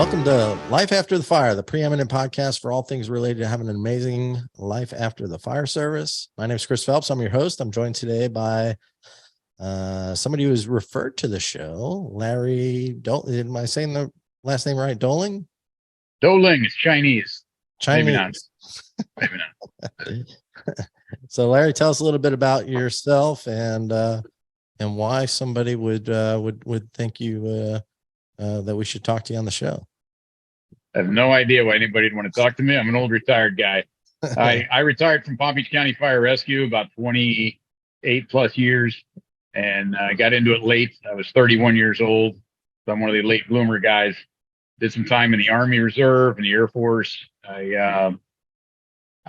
welcome to Life After the Fire, the preeminent podcast for all things related to having an amazing life after the fire service. My name is Chris Phelps. I'm your host. I'm joined today by somebody who was referred to the show, Larry Doelling. Am I saying the last name right? Doelling? Doelling is Chinese. Chinese. Maybe not. So, Larry, tell us a little bit about yourself and why somebody would think you that we should talk to you on the show. I have no idea why anybody would want to talk to me. I'm an old retired guy. I retired from Palm Beach County Fire Rescue about 28 plus years, and I got into it late. I was 31 years old. So I'm one of the late bloomer guys. Did some time in the Army Reserve and the Air Force. I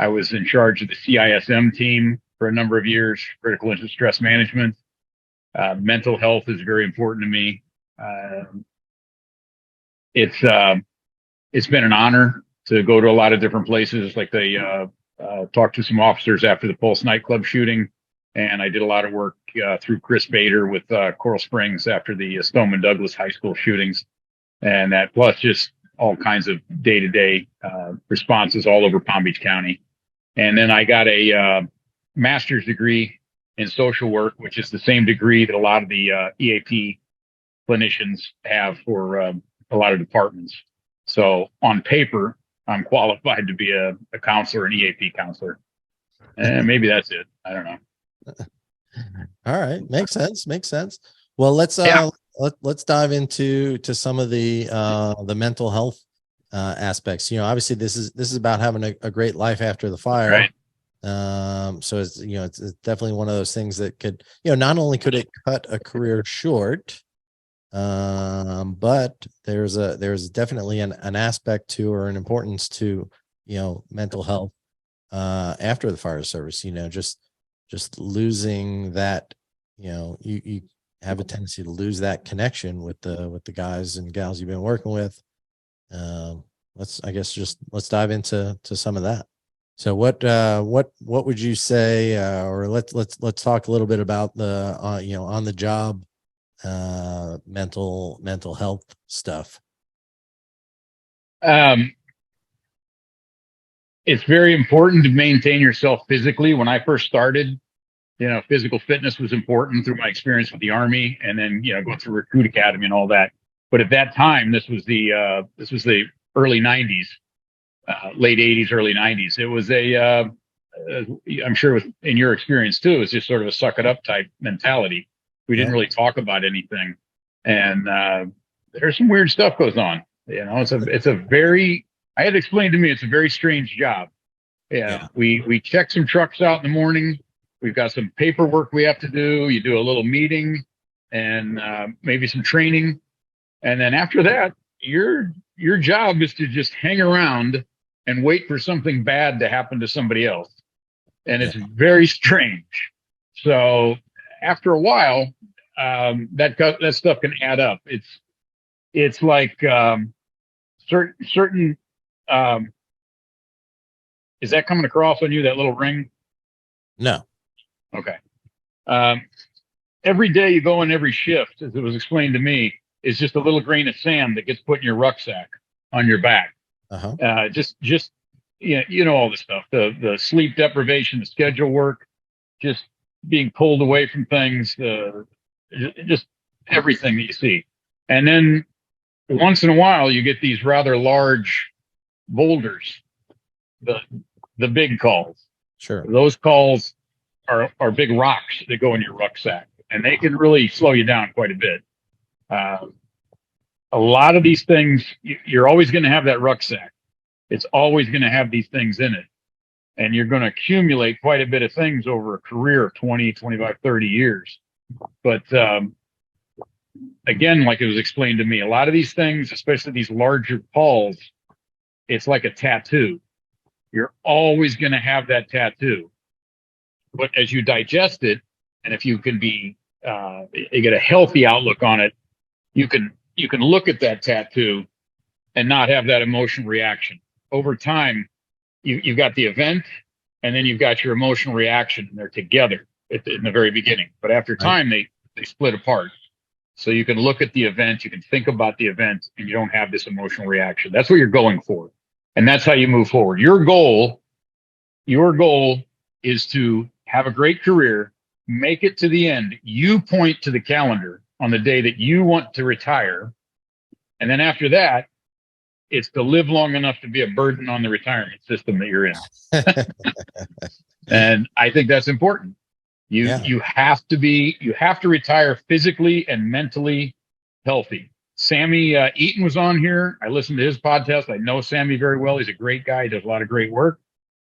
was in charge of the CISM team for a number of years, critical incident stress management. Mental health is very important to me. It's been an honor to go to a lot of different places. Like they talked to some officers after the Pulse nightclub shooting, and I did a lot of work through Chris Bader with Coral Springs after the Stoneman Douglas High School shootings, and that plus just all kinds of day-to-day responses all over Palm Beach County. And then I got a master's degree in social work, which is the same degree that a lot of the EAP clinicians have for a lot of departments. So on paper, I'm qualified to be a counselor, an EAP counselor. And maybe that's it. I don't know. All right. Makes sense. Well, let's dive into some of the mental health aspects. Obviously this is about having a great life after the fire. Right. So it's definitely one of those things that could, not only could it cut a career short, but there's definitely an aspect to, or an importance to, mental health after the fire service. Just losing that, you have a tendency to lose that connection with the guys and gals you've been working with. Let's dive into some of that. So what would you say, or let's talk a little bit about the on the job mental health stuff. It's very important to maintain yourself physically. When I first started, physical fitness was important through my experience with the Army, and then going through Recruit Academy and all that. But at that time, this was the early 90s, late 80s, early 90s. It was I'm sure in your experience too, it's just sort of a suck it up type mentality. We didn't really talk about anything, and there's some weird stuff goes on. It's a very, I had explained to me, it's a very strange job. We check some trucks out in the morning. We've got some paperwork we have to do. You do a little meeting and maybe some training, and then after that, your job is to just hang around and wait for something bad to happen to somebody else, and it's very strange. So after a while, that stuff can add up. It's like certain. Is that coming across on you? That little ring? No. Okay. Every day you go in every shift, as it was explained to me, is just a little grain of sand that gets put in your rucksack on your back. Just all the stuff, the sleep deprivation, the schedule work, just being pulled away from things, just everything that you see. And then once in a while, you get these rather large boulders, the big calls. Sure. Those calls are big rocks that go in your rucksack, and they can really slow you down quite a bit. A lot of these things, you're always going to have that rucksack. It's always going to have these things in it. And you're going to accumulate quite a bit of things over a career of 20, 25, 30 years. But again, like it was explained to me, a lot of these things, especially these larger palls, it's like a tattoo. You're always going to have that tattoo. But as you digest it, and if you can you get a healthy outlook on it, you can look at that tattoo and not have that emotional reaction. Over time, you've got the event, and then you've got your emotional reaction, and they're together in the very beginning. But after time, they split apart. So you can look at the event, you can think about the event, and you don't have this emotional reaction. That's what you're going for. And that's how you move forward. Your goal is to have a great career, make it to the end. You point to the calendar on the day that you want to retire. And then after that, it's to live long enough to be a burden on the retirement system that you're in. And I think that's important. You have to retire physically and mentally healthy. Sammy Eaton was on here. I listened to his podcast. I know Sammy very well. He's a great guy. He does a lot of great work.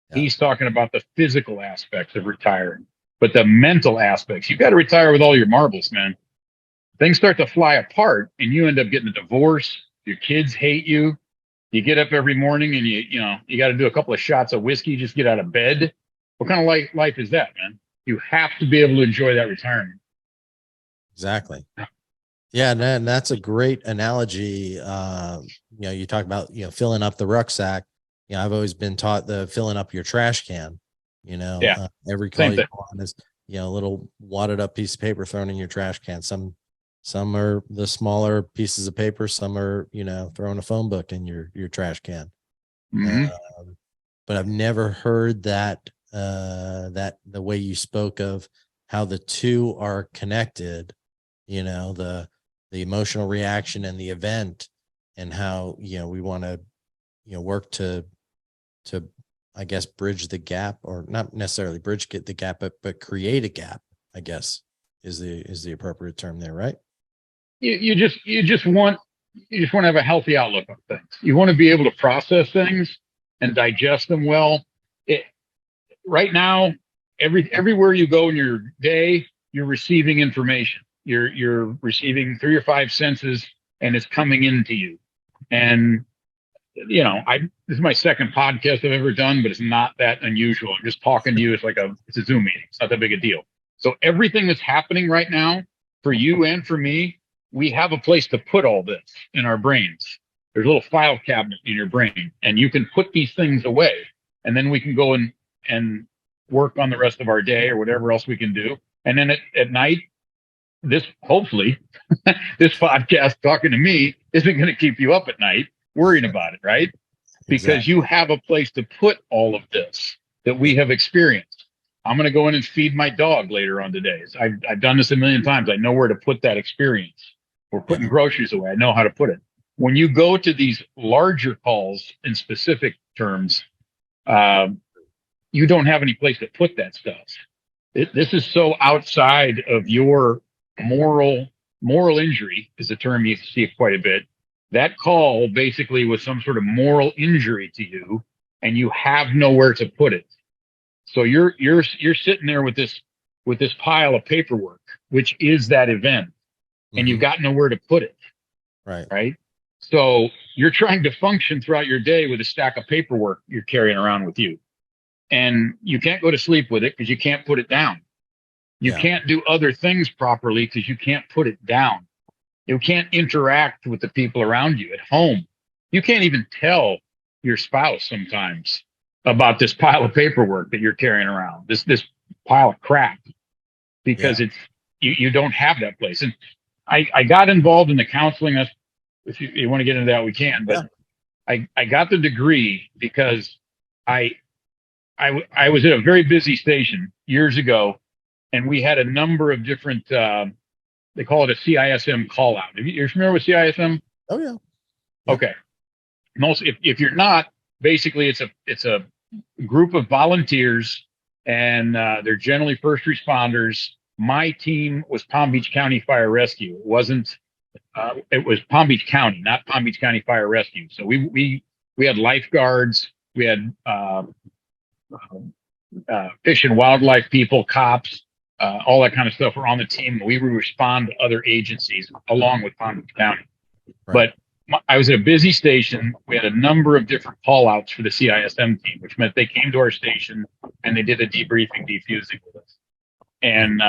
Yeah. He's talking about the physical aspects of retiring, but the mental aspects, you got to retire with all your marbles, man. Things start to fly apart and you end up getting a divorce. Your kids hate you. You get up every morning and you got to do a couple of shots of whiskey, just get out of bed. What kind of life is that, man? You have to be able to enjoy that retirement. Exactly. Yeah. And that's a great analogy. You talk about, filling up the rucksack. I've always been taught the filling up your trash can, every call you go on is, a little wadded up piece of paper thrown in your trash can. Some are the smaller pieces of paper. Some are, throwing a phone book in your trash can. Mm-hmm. But I've never heard that the way you spoke of how the two are connected, the emotional reaction and the event, and how, we want to, work to, I guess, bridge the gap, or not necessarily bridge the gap, but create a gap, I guess is the appropriate term there, right? You just want to have a healthy outlook on things. You want to be able to process things and digest them well. Right now, everywhere you go in your day, you're receiving information. You're receiving through your five senses, and it's coming into you. And this is my second podcast I've ever done, but it's not that unusual. I'm just talking to you. It's a Zoom meeting. It's not that big a deal. So everything that's happening right now for you and for me, we have a place to put all this in our brains. There's a little file cabinet in your brain, and you can put these things away, and then we can go and work on the rest of our day or whatever else we can do. And then at night, hopefully this podcast talking to me isn't going to keep you up at night worrying about it, right? Because you have a place to put all of this that we have experienced. I'm going to go in and feed my dog later on today. I've done this a million times. I know where to put that experience. We're putting groceries away. I know how to put it. When you go to these larger calls in specific terms, you don't have any place to put that stuff. This is so outside of your moral injury is a term you see quite a bit. That call basically was some sort of moral injury to you, and you have nowhere to put it. So you're sitting there with this pile of paperwork, which is that event, and you've got nowhere to put it. Right. So you're trying to function throughout your day with a stack of paperwork you're carrying around with you. And you can't go to sleep with it because you can't put it down. You can't do other things properly because you can't put it down. You can't interact with the people around you at home. You can't even tell your spouse sometimes about this pile of paperwork that you're carrying around, this pile of crap, because you don't have that place. And I got involved in the counseling. If you want to get into that, we can. But I got the degree because I was at a very busy station years ago, and we had a number of different, they call it a CISM call out. You're familiar with CISM? Oh, yeah. Okay. Most, if you're not, basically it's a group of volunteers, and they're generally first responders. My team was Palm Beach County Fire Rescue. It wasn't, it was Palm Beach County, not Palm Beach County Fire Rescue. So we had lifeguards, we had fish and wildlife people, cops, all that kind of stuff were on the team. We would respond to other agencies along with Palm Beach County. Right. But I was at a busy station. We had a number of different call outs for the CISM team, which meant they came to our station and they did a debriefing, defusing with us. And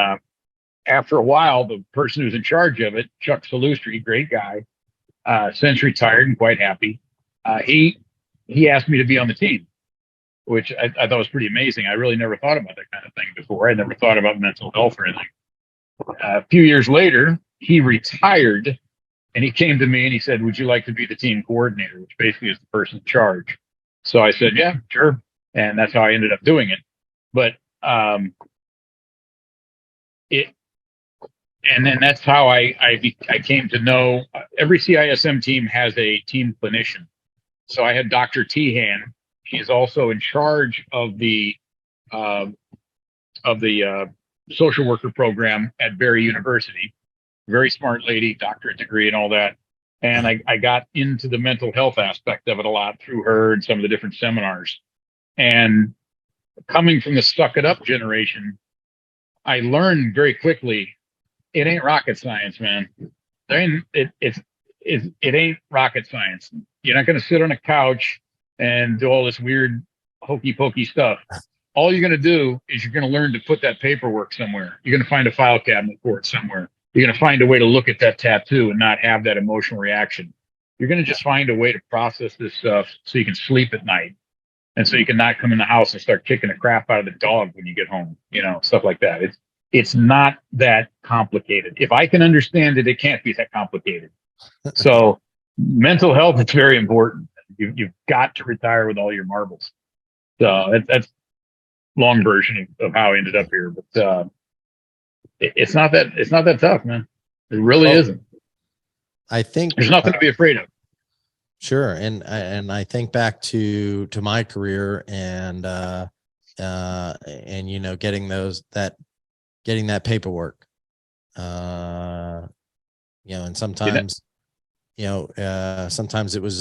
after a while, the person who's in charge of it, Chuck Salustri, great guy, since retired and quite happy, he asked me to be on the team, which I thought was pretty amazing. I really never thought about that kind of thing before. I never thought about mental health or anything. A few years later, he retired, and he came to me and he said, "Would you like to be the team coordinator?" Which basically is the person in charge. So I said, "Yeah, sure," and that's how I ended up doing it. But it, and then that's how I came to know every CISM team has a team clinician. So I had Dr. Tehan. He's also in charge uh, of the social worker program at Berry University. Very smart lady, doctorate degree and all that. And I got into the mental health aspect of it a lot through her and some of the different seminars. And coming from the suck it up generation, I learned very quickly it ain't rocket science, man. It ain't rocket science. You're not going to sit on a couch and do all this weird hokey pokey stuff. All you're going to do is you're going to learn to put that paperwork somewhere. You're going to find a file cabinet for it somewhere. You're going to find a way to look at that tattoo and not have that emotional reaction. You're going to just find a way to process this stuff so you can sleep at night. And so you can not come in the house and start kicking the crap out of the dog when you get home, stuff like that. It's not that complicated. If I can understand it, it can't be that complicated. So mental health, it's very important. You've got to retire with all your marbles. So that's long version of how I ended up here. But it's not that tough, man. It really isn't. I think there's nothing to be afraid of. Sure. And I think back to my career and getting that paperwork, and sometimes, sometimes it was,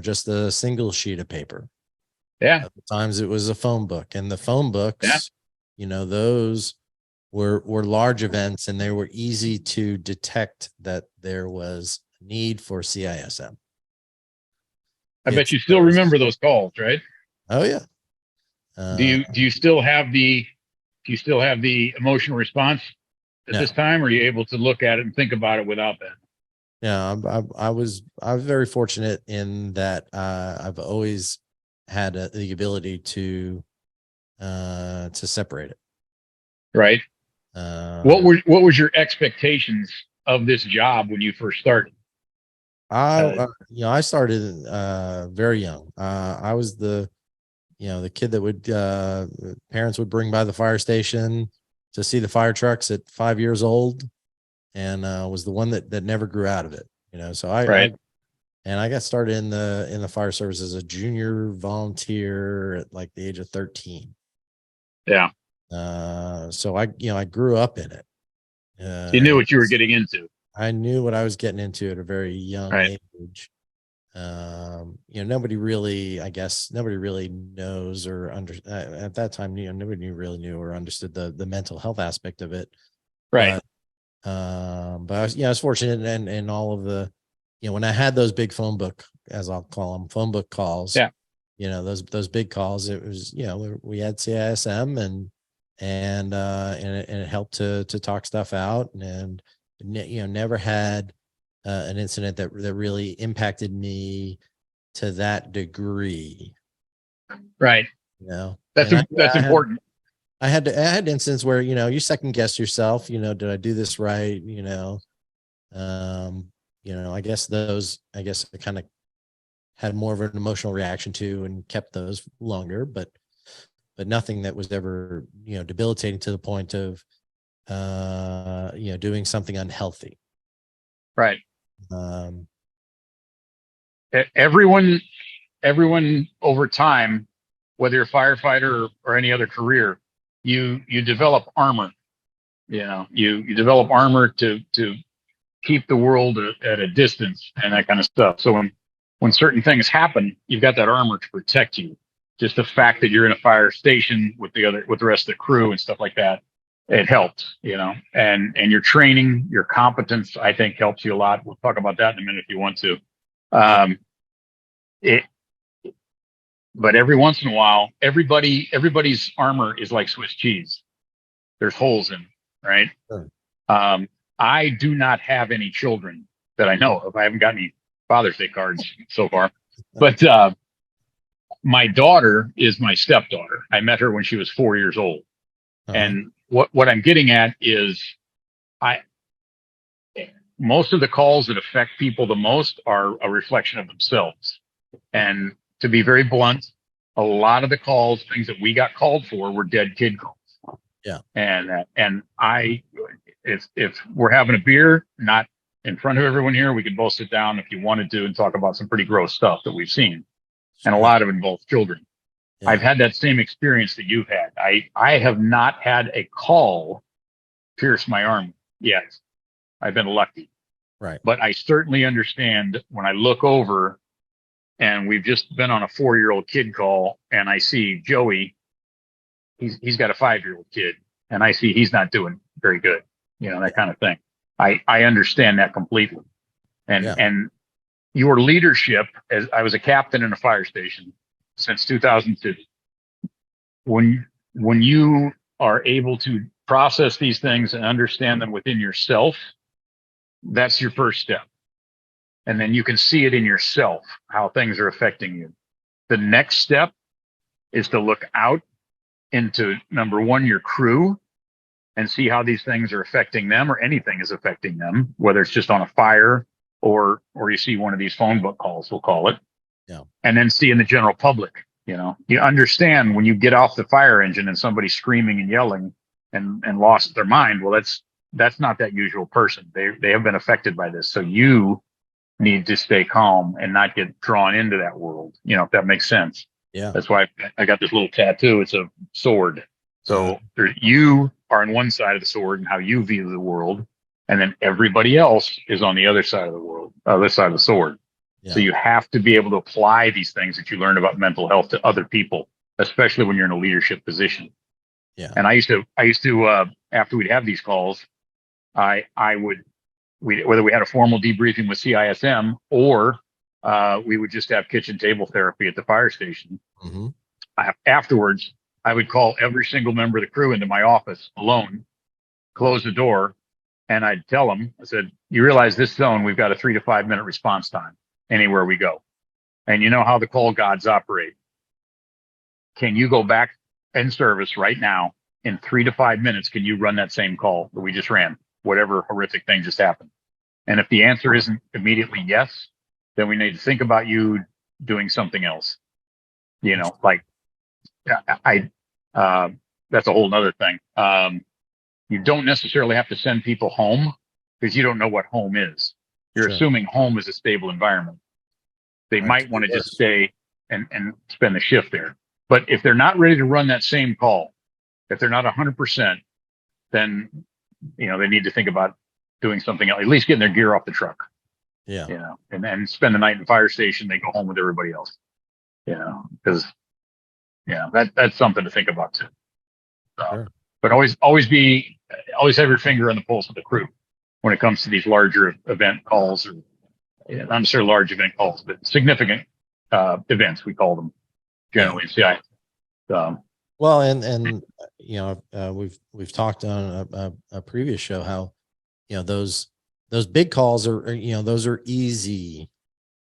just a single sheet of paper. Yeah. Other times it was a phone book, and the phone books, those were large events, and they were easy to detect that there was a need for CISM. I bet you still remember those calls, right? Oh yeah. Do you still have the emotional response at this time? Or are you able to look at it and think about it without that? Yeah, I was very fortunate in that I've always had the ability to separate it. Right. What was your expectations of this job when you first started? I started very young. I was the kid that would parents would bring by the fire station to see the fire trucks at 5 years old, and was the one that never grew out of it. So I got started in the fire service as a junior volunteer at like the age of 13. Yeah. So I grew up in it. You knew what you were getting into. I knew what I was getting into at a very young age. Nobody really knows or at that time, nobody really knew or understood the mental health aspect of it. Right. But I was fortunate in all of the, when I had those big phone book, as I'll call them, phone book calls, those big calls, it was, we had CISM and it helped to talk stuff out, and never had an incident that really impacted me to that degree. Right. That's important. I had instances where, you second guess yourself, did I do this right? I guess I kind of had more of an emotional reaction to and kept those longer, but nothing that was ever, debilitating to the point of, doing something unhealthy. Right. Everyone over time, whether you're a firefighter or any other career, you develop armor. You develop armor to keep the world at a distance and that kind of stuff. So when certain things happen, you've got that armor to protect you. Just the fact that you're in a fire station with the rest of the crew and stuff like that, it helps, and your training, your competence, I think helps you a lot. We'll talk about that in a minute if you want to. But every once in a while, everybody's armor is like Swiss cheese. There's holes in it, right? Sure. I do not have any children that I know of. I haven't got any Father's Day cards so far, but my daughter is my stepdaughter. I met her when she was 4 years old. And what I'm getting at is most of the calls that affect people the most are a reflection of themselves. And to be very blunt, a lot of the calls, things that we got called for, were dead kid calls. Yeah. And if we're having a beer, not in front of everyone here, we could both sit down if you wanted to and talk about some pretty gross stuff that we've seen. And a lot of it involves children. Yeah. I've had that same experience that you've had. I have not had a call pierce my arm yet. I've been lucky. Right. But I certainly understand when I look over and we've just been on a 4-year-old kid call and I see Joey, he's got a 5-year-old kid and I see he's not doing very good, that kind of thing. I understand that completely. And your leadership, as I was a captain in a fire station since 2002, when you are able to process these things and understand them within yourself, that's your first step. And then you can see it in yourself, how things are affecting you. The next step is to look out into, number one, your crew, and see how these things are affecting them, or anything is affecting them, whether it's just on a fire or you see one of these phone book calls, we'll call it. Yeah. And then see in the general public, you understand when you get off the fire engine and somebody's screaming and yelling and lost their mind. Well, that's not that usual person. They have been affected by this. So you need to stay calm and not get drawn into that world, if that makes sense. Yeah. That's why I got this little tattoo. It's a sword. So you are on one side of the sword and how you view the world, and then everybody else is on the other side of the world, other side of the sword. Yeah. So you have to be able to apply these things that you learn about mental health to other people, especially when you're in a leadership position. Yeah. And I used to after we'd have these calls, whether we had a formal debriefing with CISM or we would just have kitchen table therapy at the fire station. Mm-hmm. Afterwards, I would call every single member of the crew into my office alone, close the door, and I'd tell them, I said, you realize this zone, we've got a 3 to 5 minute response time anywhere we go. And you know how the call gods operate. Can you go back in service right now in 3 to 5 minutes? Can you run that same call that we just ran? Whatever horrific thing just happened. And if the answer isn't immediately yes, then we need to think about you doing something else. That's a whole nother thing. You don't necessarily have to send people home because you don't know what home is. You're assuming home is a stable environment. They might want to just stay and spend the shift there. But if they're not ready to run that same call, if they're not 100%, then, they need to think about doing something else, at least getting their gear off the truck. Yeah. And then spend the night in the fire station. They go home with everybody else, because that's something to think about too. Sure. But always have your finger on the pulse of the crew when it comes to these larger event calls, or not necessarily large event calls, but significant events, we call them generally in CI. Well, and we've talked on a previous show how those big calls are those are easy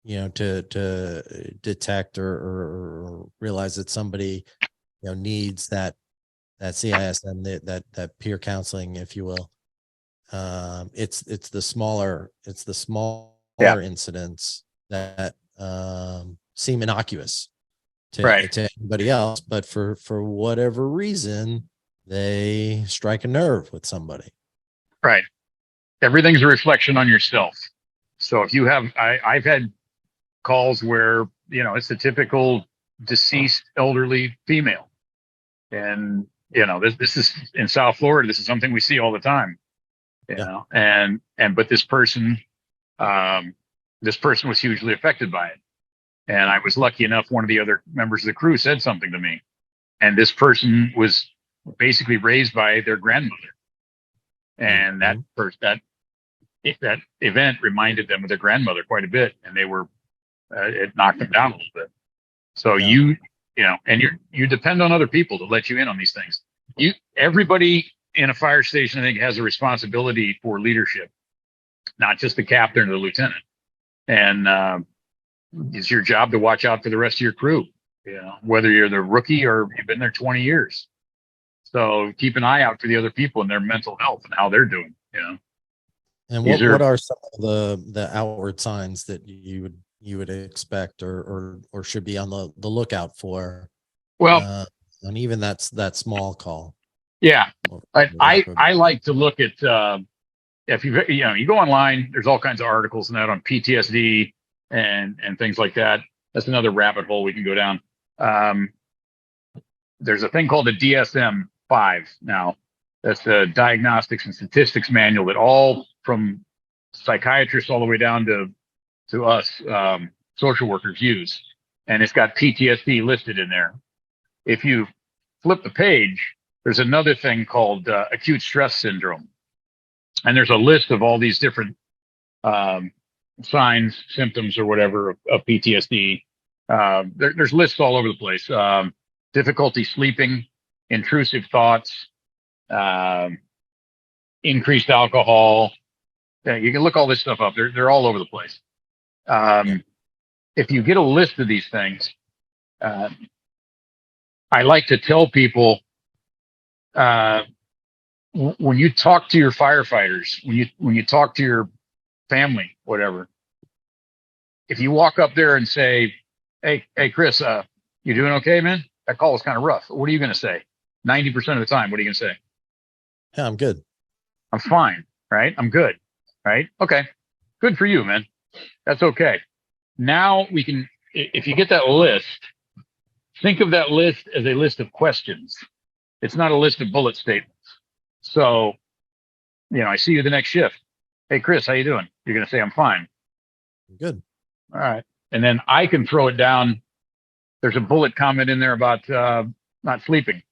to detect or realize that somebody needs that CISM, that peer counseling, if you will. It's the smaller incidents that seem innocuous to anybody else, but for whatever reason they strike a nerve with somebody. Right. Everything's a reflection on yourself. So if you have, I've had calls where it's a typical deceased elderly female, and this is in South Florida. This is something we see all the time. But this person was hugely affected by it. And I was lucky enough, one of the other members of the crew said something to me. And this person was basically raised by their grandmother. And that event reminded them of their grandmother quite a bit. And it knocked them down a little bit. So you depend on other people to let you in on these things. Everybody in a fire station, I think, has a responsibility for leadership, not just the captain or the lieutenant. And it's your job to watch out for the rest of your crew, whether you're the rookie or you've been there 20 years. So keep an eye out for the other people and their mental health and how they're doing. And These what are, are some of the outward signs that you would expect or should be on the lookout for, well, uh, on even that small call? yeah, for I lack of- I like to look at if you go online, there's all kinds of articles and that on PTSD and things like that. That's another rabbit hole we can go down. Um, there's a thing called the DSM-5 now. That's the Diagnostics and Statistics Manual that all from psychiatrists all the way down to us social workers use, and it's got PTSD listed in there. If you flip the page, there's another thing called acute stress syndrome, and there's a list of all these different um, signs, symptoms, or whatever of PTSD. There's lists all over the place. Difficulty sleeping, intrusive thoughts, um, increased alcohol. Yeah, you can look all this stuff up. They're all over the place. Yeah. If you get a list of these things, uh, I like to tell people uh, when you talk to your firefighters, when you talk to your family, whatever, if you walk up there and say, hey, Chris, you doing okay, man? That call was kind of rough. What are you going to say? 90% of the time, what are you going to say? Yeah, I'm good. I'm fine, right? I'm good, right? Okay. Good for you, man. That's okay. Now we can, if you get that list, think of that list as a list of questions. It's not a list of bullet statements. So, I see you the next shift. Hey, Chris, how you doing? You're going to say, I'm fine. I'm good. All right. And then I can throw it down. There's a bullet comment in there about not sleeping.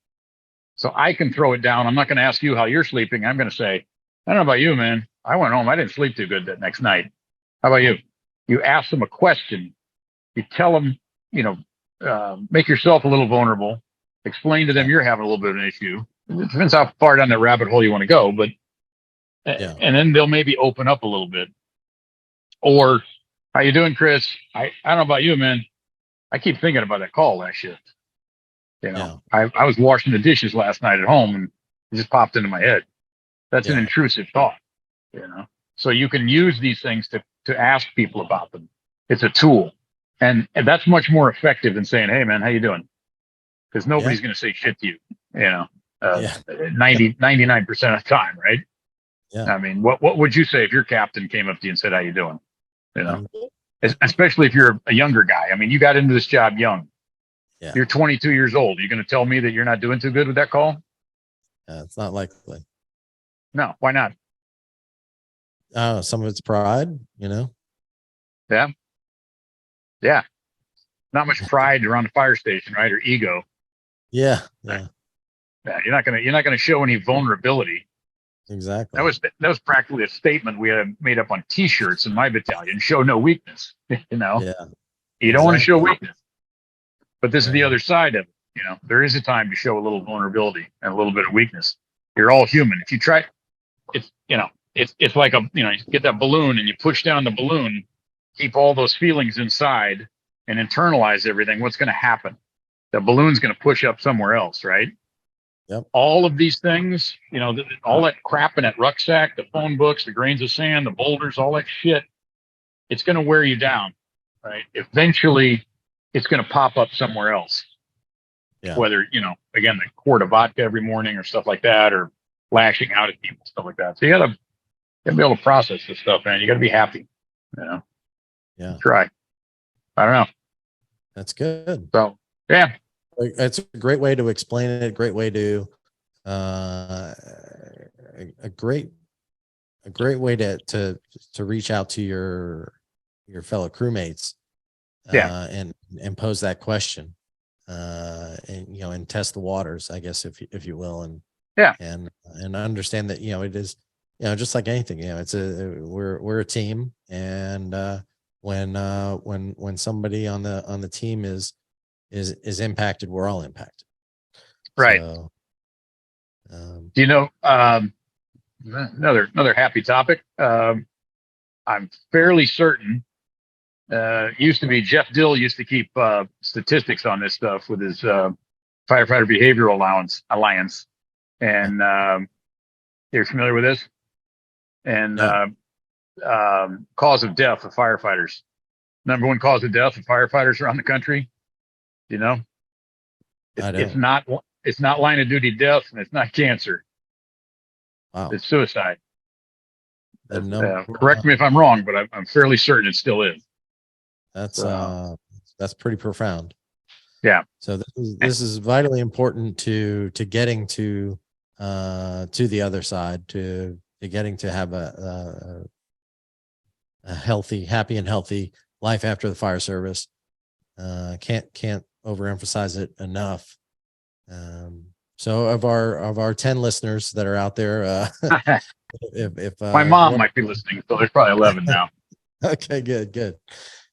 So I can throw it down. I'm not going to ask you how you're sleeping. I'm going to say, I don't know about you, man. I went home. I didn't sleep too good that next night. How about you? You ask them a question. You tell them, make yourself a little vulnerable. Explain to them you're having a little bit of an issue. It depends how far down that rabbit hole you want to go, but Yeah. and then they'll maybe open up a little bit. Or, how you doing, Chris? I don't know about you, man. I keep thinking about that call last shift. Yeah. I was washing the dishes last night at home and it just popped into my head. That's an Yeah. intrusive thought, So you can use these things to ask people about them. It's a tool. And that's much more effective than saying, hey, man, how you doing? Because nobody's going to say shit to you, Yeah. 99% of the time, right? Yeah. I mean, what would you say if your captain came up to you and said, how you doing? I'm Especially if you're a younger guy. I mean, you got into this job young. Yeah. You're 22 years old. You're going to tell me that you're not doing too good with that call? It's not likely. No, why not? Some of it's pride, Yeah. Yeah. Not much pride around the fire station, right? Or ego. Yeah. Yeah. Yeah, you're not gonna show any vulnerability. Exactly. That was practically a statement we had made up on T-shirts in my battalion. Show no weakness. Yeah. You don't want to show Exactly. weakness. But this is the other side of it. There is a time to show a little vulnerability and a little bit of weakness. You're all human. If you try, it's like you get that balloon and you push down the balloon, keep all those feelings inside and internalize everything. What's going to happen? The balloon's going to push up somewhere else, right? Yep. All of these things, all that crap in that rucksack, the phone books, the grains of sand, the boulders, all that shit, it's going to wear you down, right? Eventually, it's going to pop up somewhere else. Yeah. Whether, again, the quart of vodka every morning or stuff like that, or lashing out at people, stuff like that. So you got to be able to process this stuff, man. You got to be happy, Yeah. Try. I don't know. That's good. So, yeah. It's a great way to explain it. Great way to, a great way to reach out to your fellow crewmates, and pose that question, and test the waters, I guess, if you will, and understand that, it is, just like anything, we're a team, and when somebody on the team is impacted, we're all impacted. Right. So, another happy topic. I'm fairly certain. Used to be Jeff Dill used to keep statistics on this stuff with his Firefighter Behavioral Alliance, and you're familiar with this. And cause of death of firefighters. Number one cause of death of firefighters around the country. You know, I it's don't. not line of duty death, and it's not cancer. Wow. It's suicide. The number Correct me if I'm wrong, but I'm fairly certain it still is. that's pretty profound. Yeah. So this is vitally important to getting to the other side, to getting to have a healthy, happy and healthy life after the fire service. Can't overemphasize it enough. So of our 10 listeners that are out there, if My mom might be listening, so there's probably 11 now. Okay, good.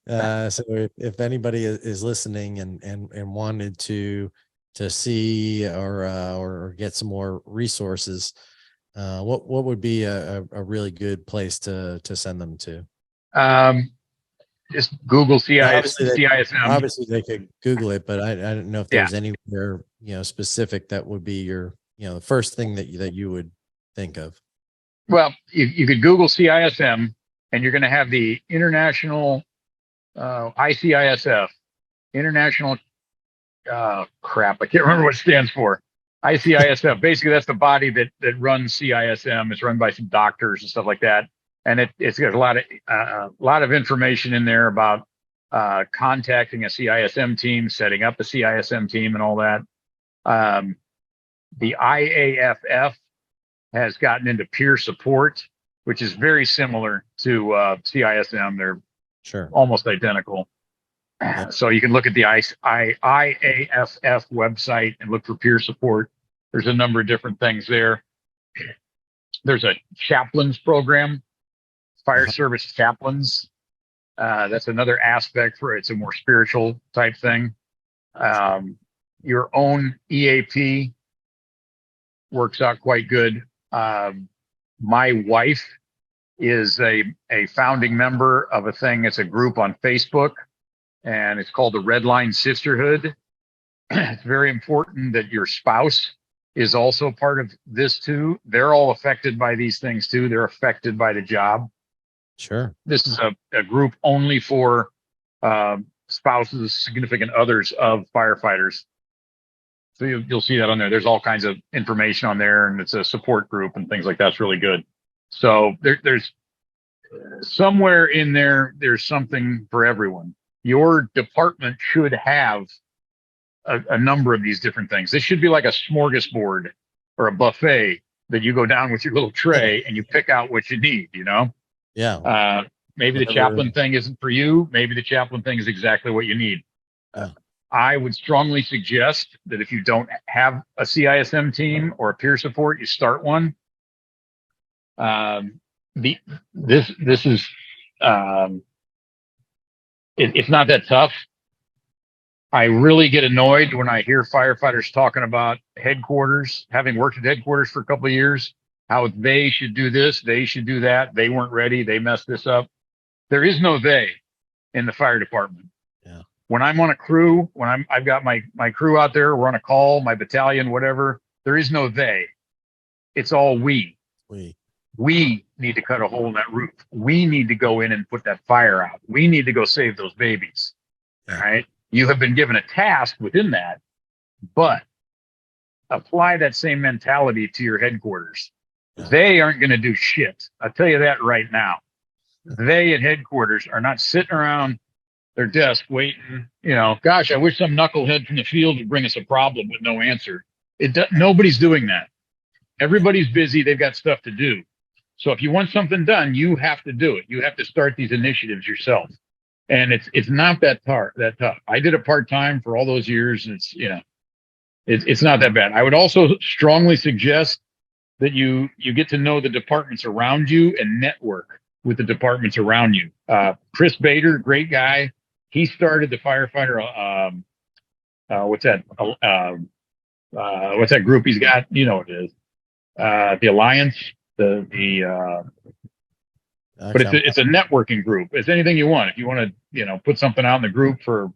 So if anybody is listening and wanted to see or get some more resources, what would be a really good place to send them to? Just Google CISM. Obviously they could Google it, but I don't know if Yeah. there's anywhere specific that would be your the first thing that you would think of. Well, you could Google CISM, and you're going to have the international ICISF, international crap. I can't remember what it stands for. ICISF. Basically, that's the body that runs CISM. It's run by some doctors and stuff like that, and it's got a lot of information in there about contacting a CISM team, setting up a CISM team, and all that. The IAFF has gotten into peer support, which is very similar to CISM. They're Sure. almost identical. Yeah. So you can look at the IAFF website and look for peer support. There's a number of different things there. There's a chaplains program, fire service chaplains. That's another aspect for it's a more spiritual type thing. Your own EAP works out quite good. My wife is a founding member of a thing. It's a group on Facebook, and it's called the Red Line Sisterhood. It's very important that your spouse is also part of this too. They're all affected by these things too. They're affected by the job. Sure. This is a group only for spouses, significant others of firefighters. So you'll see that on there. There's all kinds of information on there, and it's a support group and things like that. That's really good. So there's somewhere in there, there's something for everyone. Your department should have a number of these different things. This should be like a smorgasbord or a buffet that you go down with your little tray and you pick out what you need, Yeah. Maybe the chaplain thing isn't for you. Maybe the chaplain thing is exactly what you need. Yeah. I would strongly suggest that if you don't have a CISM team or a peer support, you start one. This is it's not that tough. I really get annoyed when I hear firefighters talking about headquarters, having worked at headquarters for a couple of years, how they should do this, they should do that. They weren't ready. They messed this up. There is no they in the fire department. Yeah. When I'm on a crew, I've got my crew out there, we're on a call, my battalion, whatever. There is no they. It's all we. We need to cut a hole in that roof. We need to go in and put that fire out. We need to go save those babies. Yeah. All right. You have been given a task within that, but apply that same mentality to your headquarters. Yeah. They aren't going to do shit. I'll tell you that right now. They at headquarters are not sitting around their desk waiting, gosh, I wish some knucklehead from the field would bring us a problem with no answer. Nobody's doing that. Everybody's busy. They've got stuff to do. So if you want something done, you have to do it. You have to start these initiatives yourself. And it's not that tough. I did it part-time for all those years, and it's not that bad. I would also strongly suggest that you get to know the departments around you and network with the departments around you. Chris Bader, great guy. He started the firefighter. What's that group he's got? You know what it is. The Alliance. But it's a networking group. It's anything you want. If you want to, put something out in the group for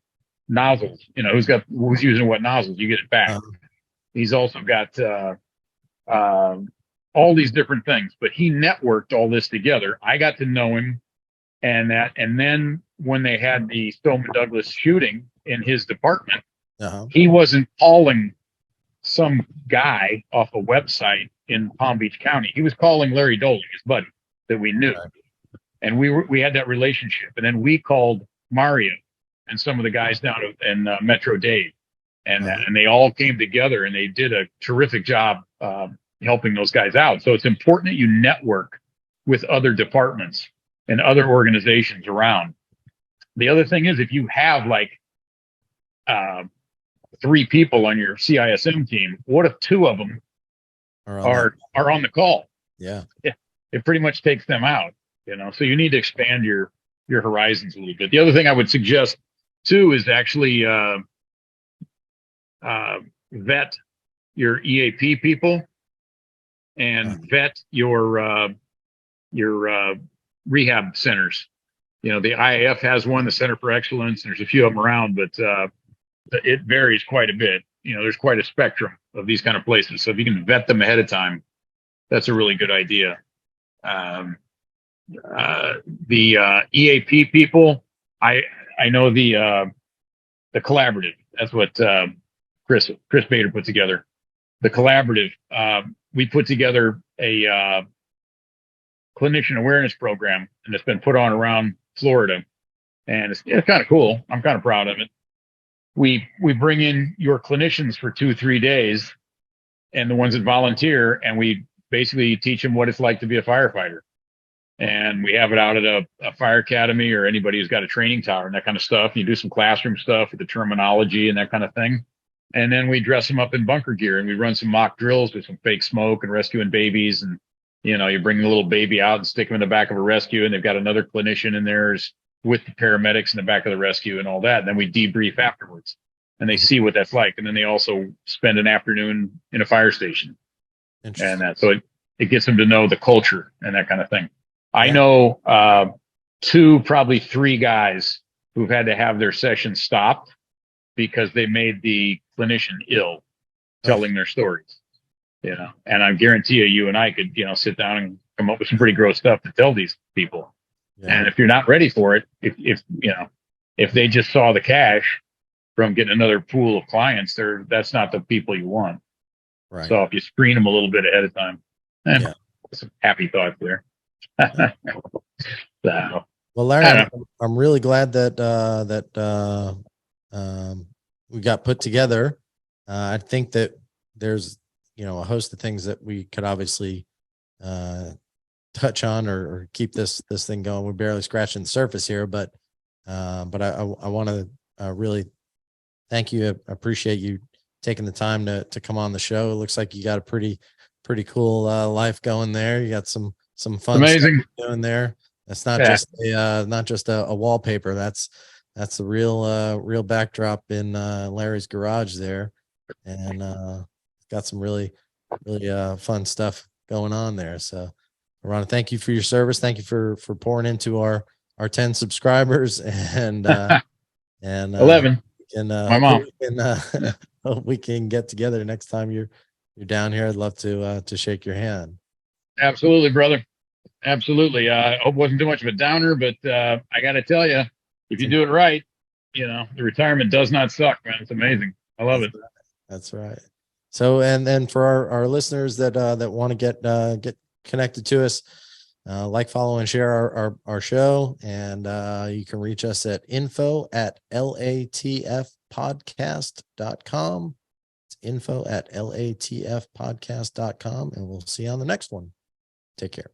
nozzles, who's using what nozzles, you get it back. He's also got all these different things, but he networked all this together. I got to know him, and then when they had the Stoneman Douglas shooting in his department, he wasn't calling some guy off a website in Palm Beach County. He was calling Larry Doelling, his buddy that we knew. Right. And we had that relationship. And then we called Mario and some of the guys down in Metro Dade. And they all came together and they did a terrific job helping those guys out. So it's important that you network with other departments and other organizations around. The other thing is, if you have like 3 people on your CISM team, what if 2 of them are on the call? Yeah. It pretty much takes them out, so you need to expand your horizons a little bit. The other thing I would suggest too is actually vet your EAP people and vet your rehab centers. The IAF has one, the Center for Excellence. There's a few of them around, but it varies quite a bit. There's quite a spectrum of these kind of places. So if you can vet them ahead of time, that's a really good idea. The EAP people, I know the collaborative. That's what Chris Bader put together. The collaborative. We put together a clinician awareness program, and it's been put on around Florida, and it's kind of cool. I'm kind of proud of it. We bring in your clinicians for 2-3 days, and the ones that volunteer, and we basically teach them what it's like to be a firefighter. And we have it out at a fire academy or anybody who's got a training tower and that kind of stuff. You do some classroom stuff with the terminology and that kind of thing. And then we dress them up in bunker gear and we run some mock drills with some fake smoke and rescuing babies. And, you bring the little baby out and stick them in the back of a rescue, and they've got another clinician in there with the paramedics in the back of the rescue and all that. And then we debrief afterwards and they see what that's like. And then they also spend an afternoon in a fire station. And so it gets them to know the culture and that kind of thing. I know 2, probably 3 guys who've had to have their session stopped because they made the clinician ill telling their stories. And I guarantee you and I could, sit down and come up with some pretty gross stuff to tell these people. Yeah. And if you're not ready for it, if they just saw the cash from getting another pool of clients, that's not the people you want. Right. So if you screen them a little bit ahead of time, some happy thoughts there. So, well, Larry, I'm really glad that we got put together. I think that there's a host of things that we could obviously touch on or keep this thing going. We're barely scratching the surface here, but I want to really thank you. I appreciate you taking the time to come on the show. It looks like you got a pretty cool life going there. You got some fun amazing stuff doing there. That's not just a wallpaper. That's the real backdrop in Larry's garage there, and got some really fun stuff going on there. So I want to thank you for your service. Thank you for pouring into our 10 subscribers and 11. My mom. Hope we can get together next time you're down here. I'd love to shake your hand. Absolutely, brother. Absolutely. I hope it wasn't too much of a downer, but I got to tell you, if you do it right, the retirement does not suck, man. It's amazing. I love it. That's right. So, and for our listeners that want to get connected to us, like, follow, and share our show, and you can reach us at info@latfpodcast.com. It's info@latfpodcast.com, and we'll see you on the next one. Take care.